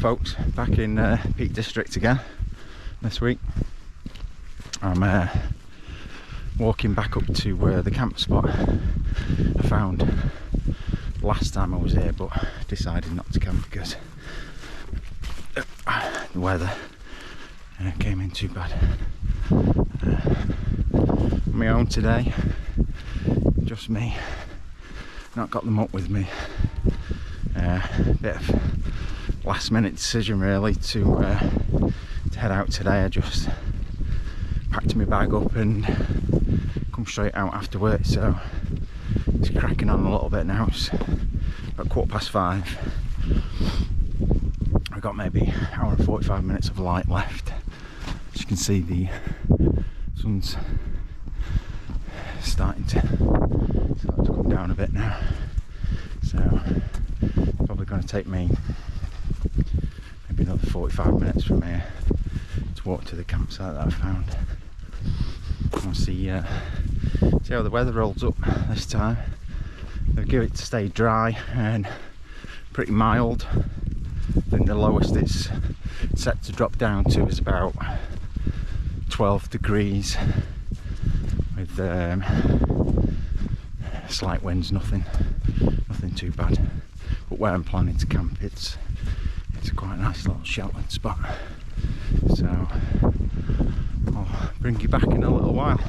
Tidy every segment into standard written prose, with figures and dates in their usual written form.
folks, back in Peak District again this week. I'm walking back up to the camp spot I found last time I was here, but decided not to camp because the weather came in too bad. On my own today, just me, not got them up with me. Bit of last minute decision really to head out today. I just packed my bag up and come straight out after work, so it's cracking on a little bit now. It's about 5:15. I've got maybe an hour and 45 minutes of light left. As you can see, the sun's starting to come down a bit now, so probably going to take me maybe another 45 minutes from here to walk to the campsite that I found. I'll see how the weather rolls up this time. They'll give it to stay dry and pretty mild. I think the lowest it's set to drop down to is about 12 degrees with slight winds, nothing too bad. But where I'm planning to camp, it's quite a nice little sheltered spot, so I'll bring you back in a little while.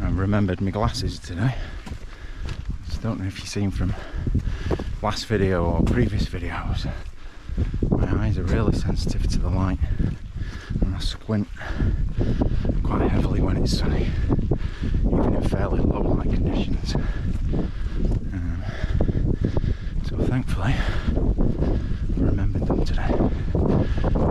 I remembered my glasses today. Just don't know if you've seen from last video or previous videos, my eyes are really sensitive to the light and I squint quite heavily when it's sunny, even in fairly low light conditions. So thankfully I remembered them today.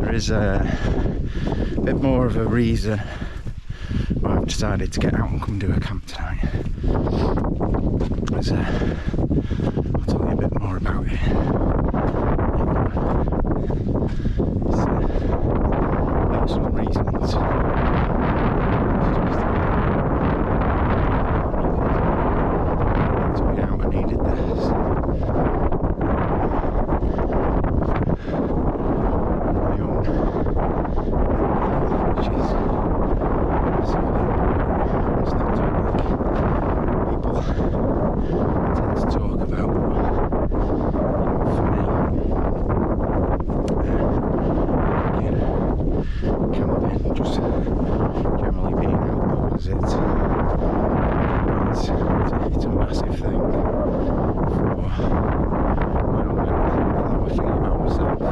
There is a bit more of a reason why I've decided to get out and come do a camp tonight. I'll tell you a bit more about it. Some reasons. To be out, I needed this. My own, which is massively important. It's not like people tend to talk about, for me, camping, just generally being outdoors, it's a massive thing for my own mental health, how I feel about myself, and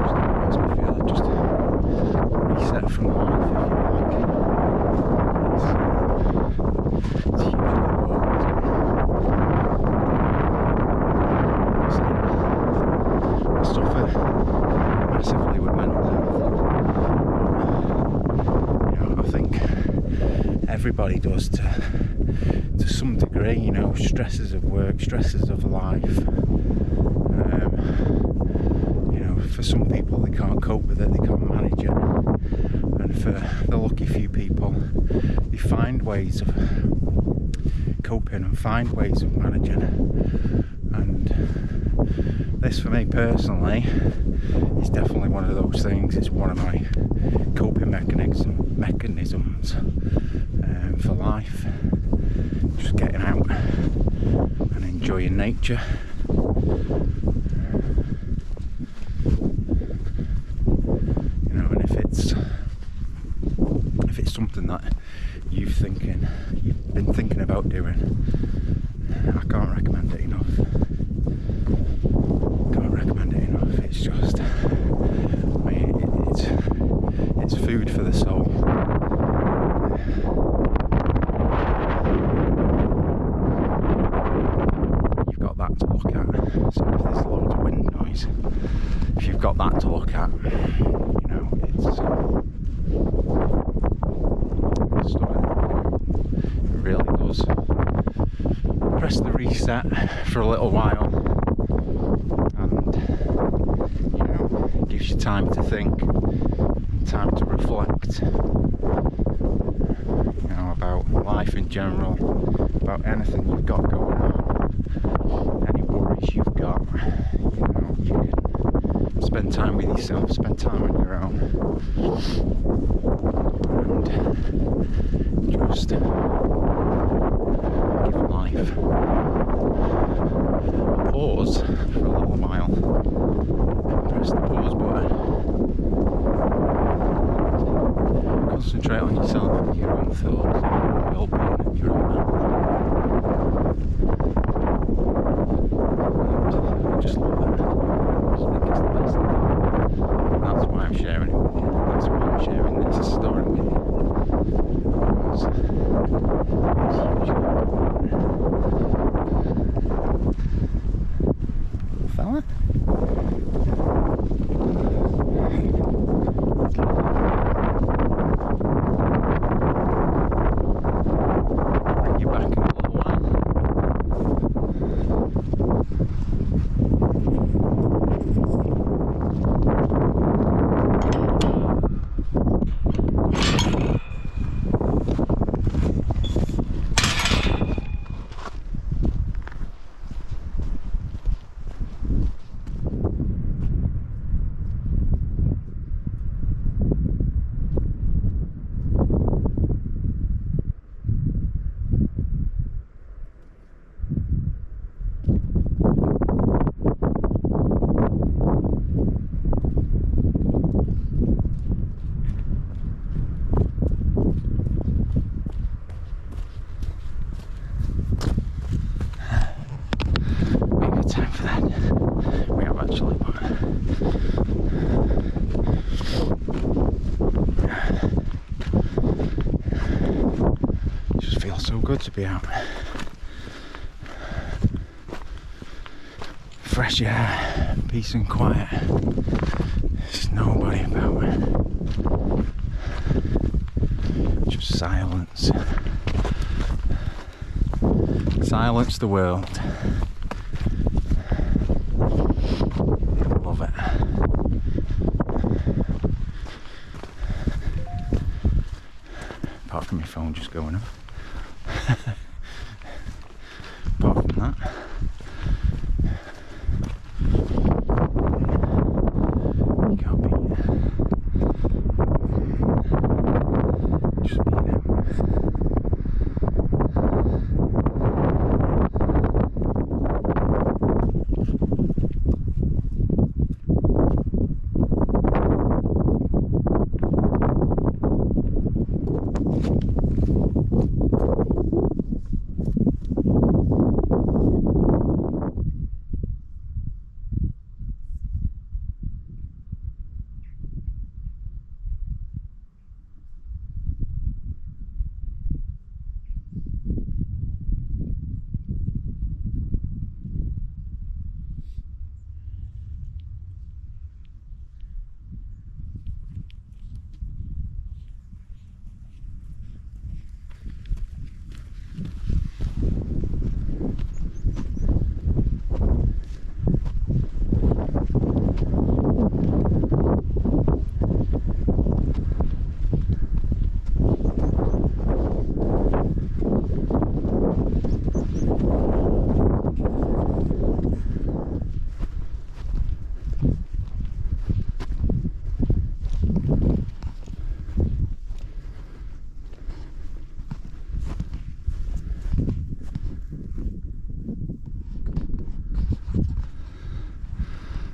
just makes me feel just reset from life, if you like. It's hugely important to me. I suffer massively with mental health. You know, I think everybody does to some degree. You know, stresses of work, stresses of life. You know, for some people they can't cope with it, they can't manage it, and for the lucky few people, they find ways of coping and find ways of managing it. And this, for me personally, is definitely one of those things. It's one of my coping mechanisms for life. Just getting out and enjoying nature. You know, and if it's something that you've been thinking about doing, I can't recommend it enough. It's just, I mean, it's food for the soul. You've got that to look at. So if there's loads of wind noise, if you've got that to look at, you know, it's stunning. It really does press the reset for a little while, and you know, gives you time to think, time to reflect, you know, about life in general, about anything you've got going on, any worries you've got. You know, you can spend time with yourself, spend time on your own, and just give life a pause for a little while. Press the pause button. Concentrate on yourself and your own thoughts, your well-being and your own health. And I just love it. I just think it's the best thing. And that's why I'm sharing it with you. That's why I'm sharing this story with you. Because it's hugely important. Fella? Good to be out. Fresh air, peace and quiet. There's nobody about me. Just silence. Silence the world. Love it. Apart from my phone just going off. Apart from that, you can't beat it. Just being out.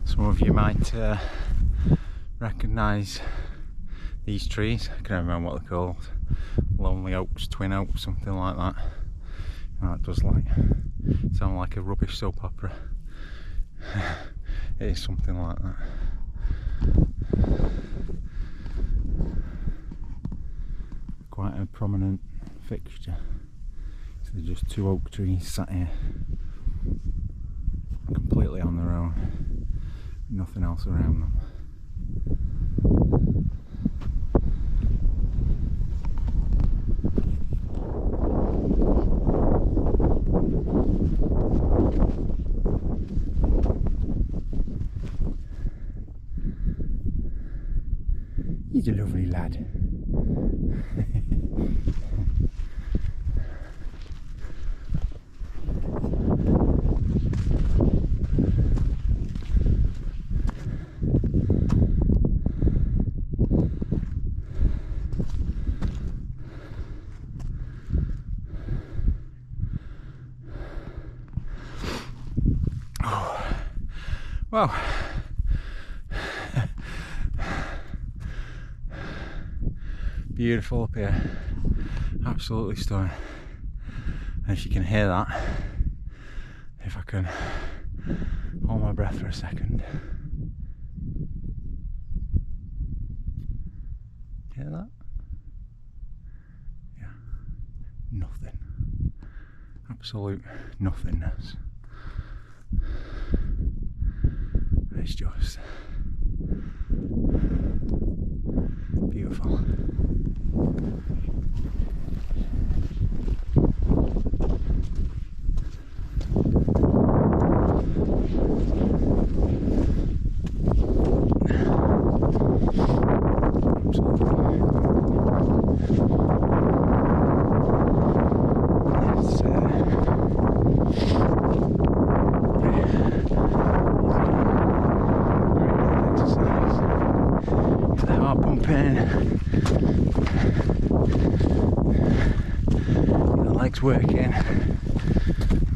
Some of you might recognise these trees. I can't remember what they're called. Lonely oaks, twin oaks, something like that. And that does sound like a rubbish soap opera. It is something like that. Quite a prominent fixture. So there's just two oak trees sat here, completely on their own. Nothing else around them. He's a lovely lad. Well, beautiful up here, absolutely stunning. And if you can hear that, if I can hold my breath for a second. Hear that? Yeah, nothing, absolute nothingness. It's just beautiful. The legs working,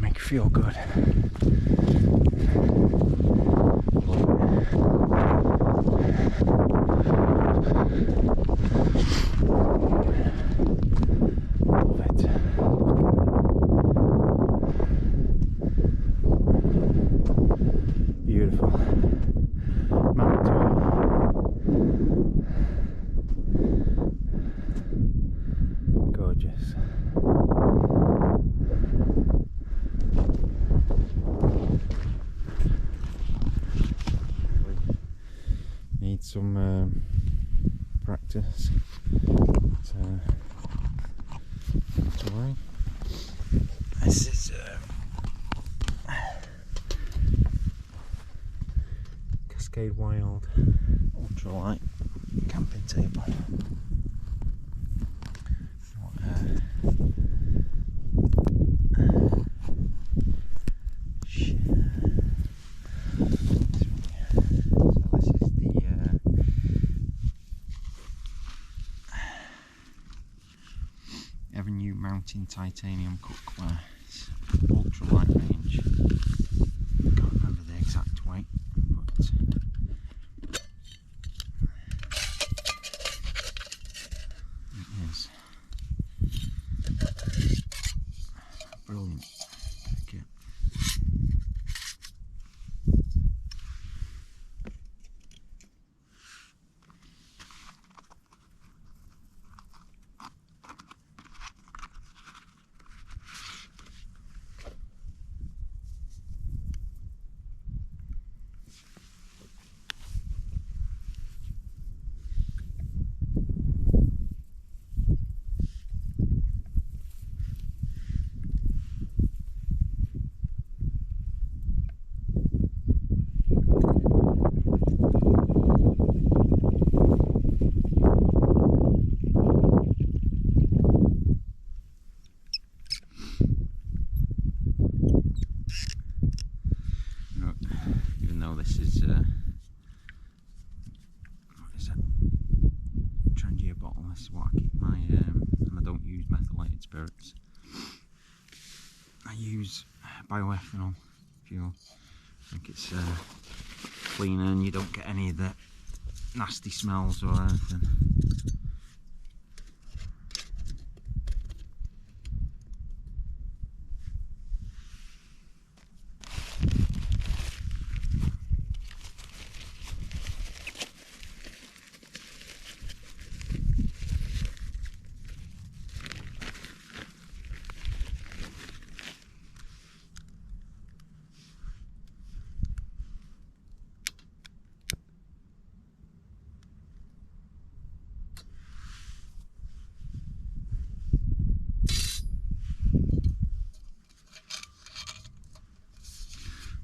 make you feel good. Love it. Beautiful. Mount Tall. Gorgeous. Need some practice to worry. This is Cascade Wild ultralight camping table. Evernew mountain titanium cookware. It's ultralight range. Can't remember the exact weight, but it is brilliant kit. Even though this is what is it? Trangia bottle. This is what I keep my and I don't use methylated spirits. I use bioethanol fuel. I think it's cleaner and you don't get any of the nasty smells or anything.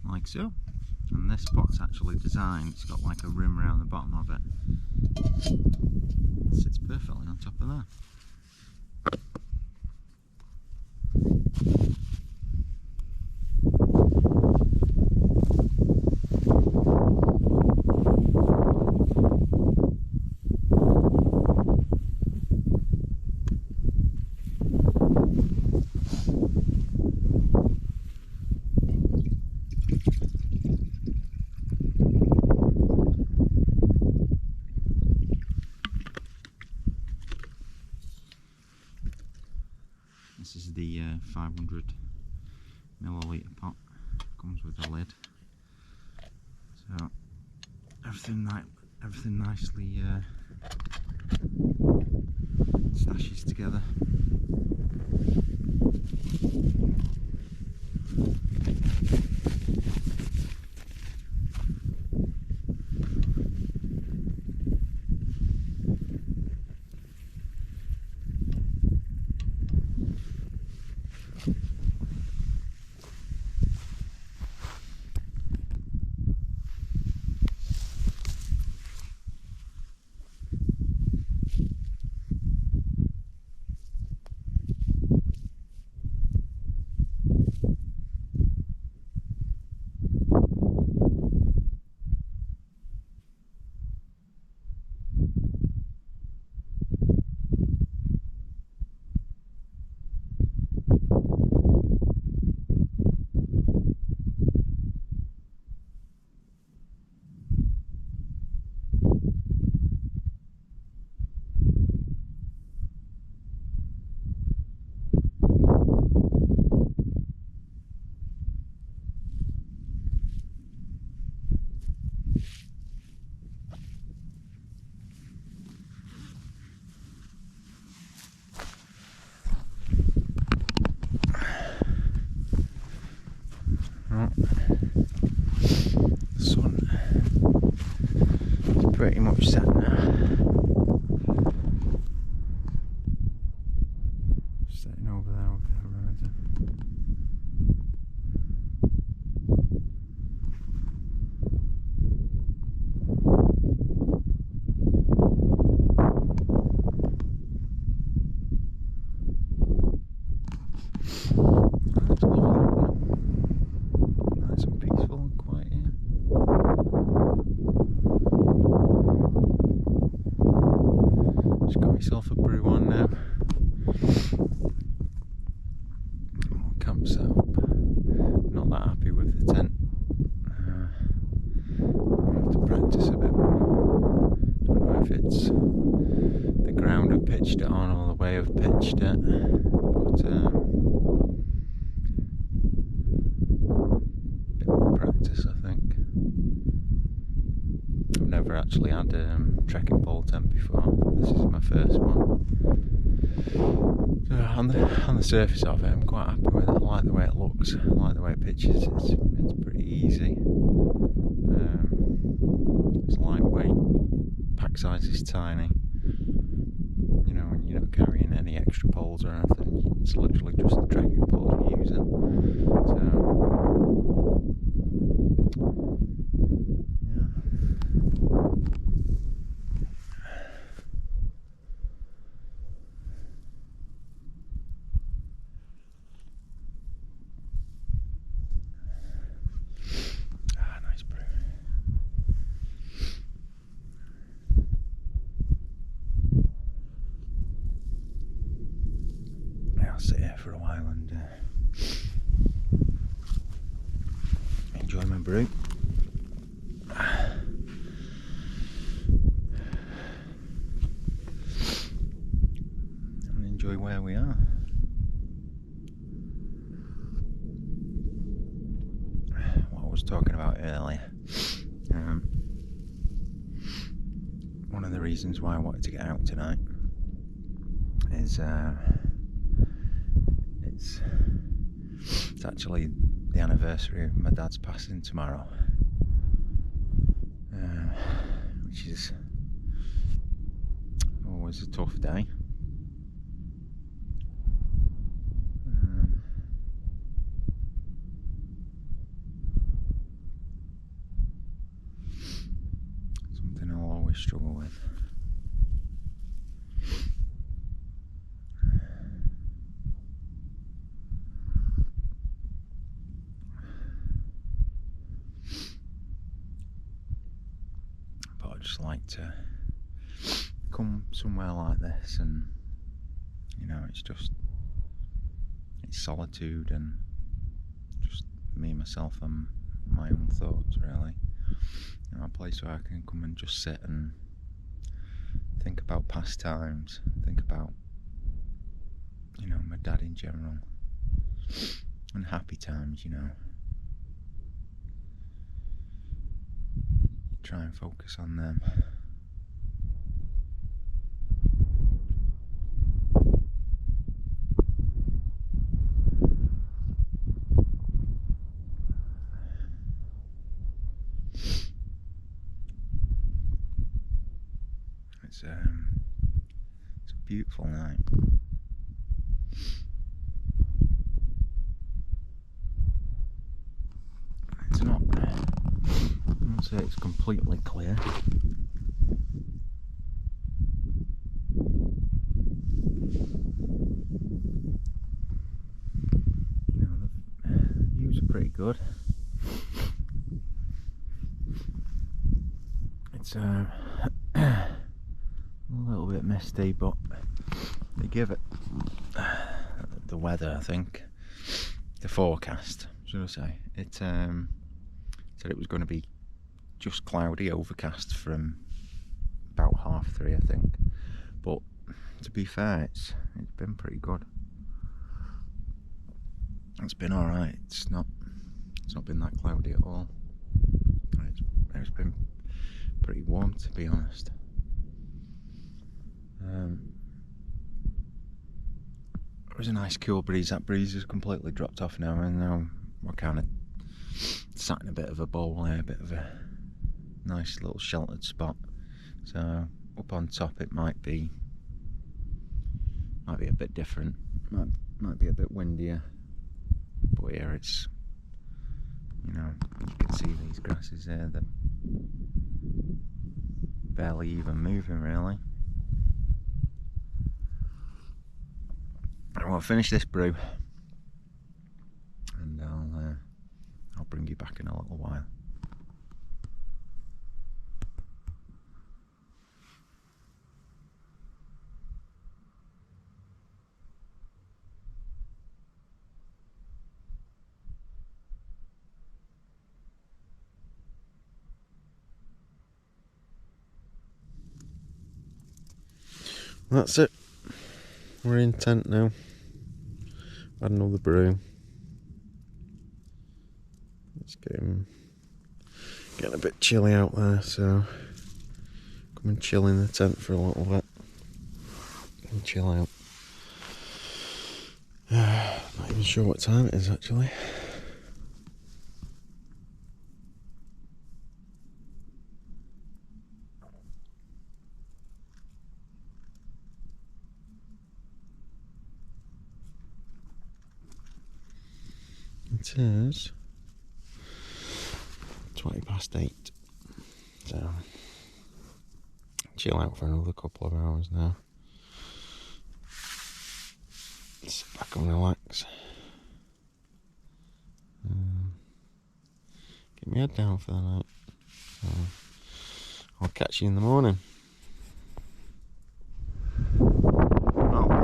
Like so. And this pot's actually designed, it's got like a rim around the bottom of it. perfectly on top of that. This is the 500 milliliter pot. Comes with a lid, so everything nicely stashes together. The sun is pretty much set now. Setting over there over the horizon. That's lovely. Nice and peaceful and quiet here. Just got myself a brew on now. Camp set up. Not that happy with the tent. I'll have to practice a bit more. Don't know if it's the ground I've pitched it on or the way I've pitched it, but bit more practice, I think. I've never actually had a trekking pole tent before. This is my first one. So on the surface of it, I'm quite happy with it. I like the way it looks. I like the way it pitches. It's pretty easy. It's lightweight. Pack size is tiny. You know, and you're not carrying any extra poles or anything. It's literally just the trekking pole you're using. So I'll sit here for a while and enjoy my brew. And enjoy where we are. What I was talking about earlier. One of the reasons why I wanted to get out tonight is it's actually the anniversary of my dad's passing tomorrow, which is always a tough day. Something I'll always struggle with. just like to come somewhere like this, and you know, it's solitude and just me, myself, and my own thoughts, really. You know, a place where I can come and just sit and think about past times, think about, you know, my dad in general, and happy times, you know. Try and focus on them. It's a beautiful night. It's not, I won't say it's completely clear. You know, the views are pretty good. It's a little bit misty, but they give it the weather, I think, the forecast, should I say, it said it was going to be just cloudy, overcast from about 3:30, I think. But to be fair, it's been pretty good. It's been all right. It's not been that cloudy at all. It's been pretty warm, to be honest. There was a nice cool breeze. That breeze has completely dropped off now, and now we're kind of sat in a bit of a bowl here, a bit of a nice little sheltered spot. So up on top it might be a bit different. Might be a bit windier. But here it's, you know, you can see these grasses there, they're barely even moving, really. I want to finish this brew, and I'll bring you back in a little while. That's it. We're in tent now. Had another brew. It's getting a bit chilly out there, so come and chill in the tent for a little bit and chill out. Not even sure what time it is actually. It is 8:20, so chill out for another couple of hours now. Sit back and relax. Get my head down for the night. So I'll catch you in the morning.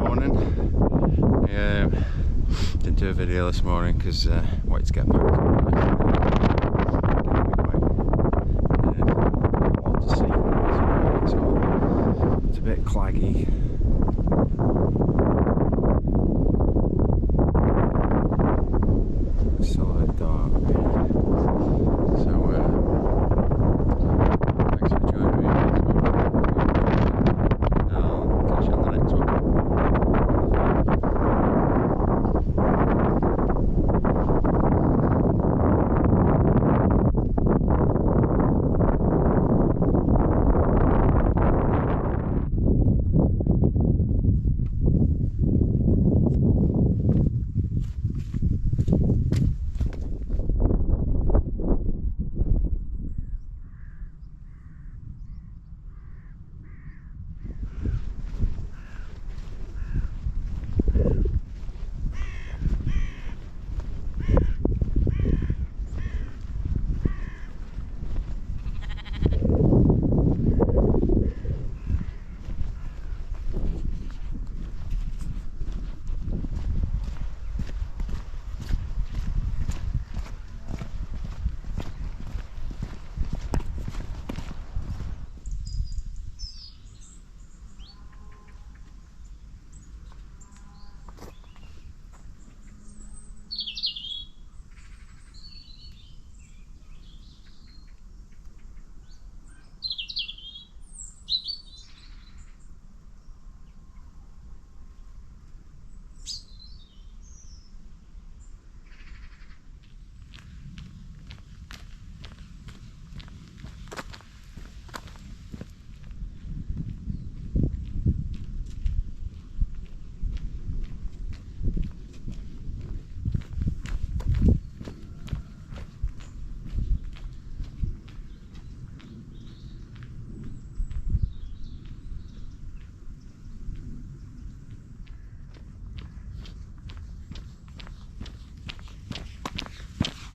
Morning. Yeah. Didn't do a video this morning because wanted to get back to see. It's a bit claggy.